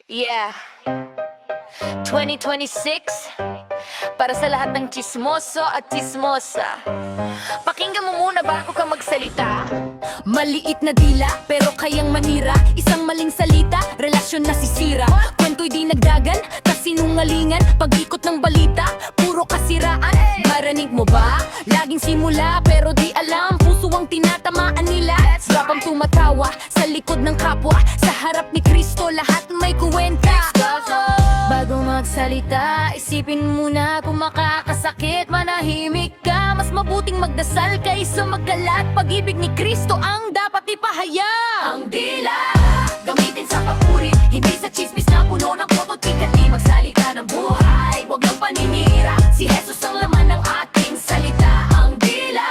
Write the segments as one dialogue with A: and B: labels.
A: Yeah, 2026 para sa lahat ng chismoso at chismosa. Pakinggan mo muna bago ka magsalita.
B: Maliit na dila, pero kayang manira. Isang maling salita, relasyon na sisira. Kwento'y di nagdagan, tas sinungalingan. Pag-ikot ng balita, puro kasiraan. Marinig mo ba? Laging simula, pero di alam puso ang tinatamaan nila. Rapang tumatawa, sa likod ng kapwa. Sa harap ni Kristo, lahat may kuwenta. Bago magsalita, isipin muna kung makakasakit. Manahimik ka, mas mabuting magdasal kaysa magkalat. Pag-ibig ni Kristo ang dapat ipahayag.
C: Ang dila, gamitin sa papuri, hindi sa chismis na puno ng pototik. At di magsalita ng buhay, huwag lang paninira. Si Jesus ang laman ng ating salita. Ang dila,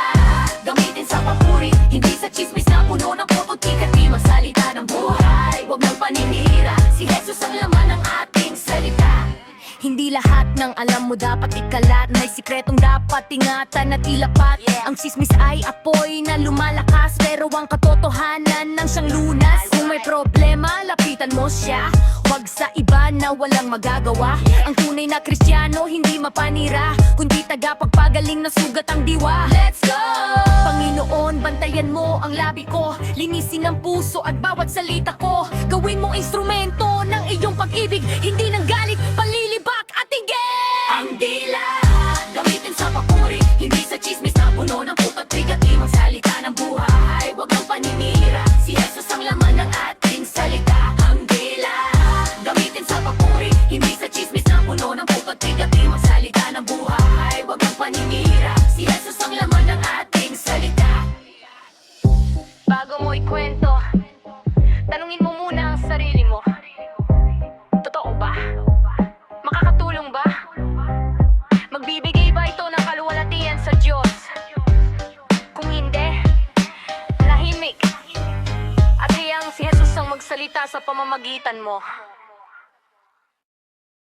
C: gamitin sa papuri, hindi sa chismis na puno ng pototik. At di magsalita ng buhay, huwag lang paninira. Si Jesus ang laman ng ating salita.
B: Hindi lahat ng alam mo dapat ikalat. May sikretong dapat ingatan at ilapat. Ang chismis ay apoy na lumalakas, pero ang katotohanan ng siyang lunas. Kung may problema, lapitan mo siya, wag sa iba na walang magagawa. Ang tunay na Kristiyano, hindi mapanira, kundi tagapagpagaling na sugat ang diwa.
C: Let's go!
B: Panginoon, bantayan mo ang labi ko, linisin ang puso at bawat salita ko. Gawin mong instrumento ng iyong pag-ibig, hindi ng galit, panlilibak at tigil.
C: Ang dila, gamitin sa papuri, hindi sa chismis na puno ng putotik. At di magsalita ng buhay, huwag lang paninira. Si Jesus ang laman ng ating salita. Ang dila, gamitin sa papuri, hindi sa chismis na puno ng putotik. At di magsalita ng buhay, huwag lang paninira. Si Jesus ang laman ng ating salita.
A: Bago mo ikwento, tanungin mo muna ang sarili mo. Totoo ba? Makakatulong ba? Magbibigay ba ito ng kaluwalhatian sa Diyos? Kung hindi, lahimik at hayang si Jesus ang magsalita sa pamamagitan mo.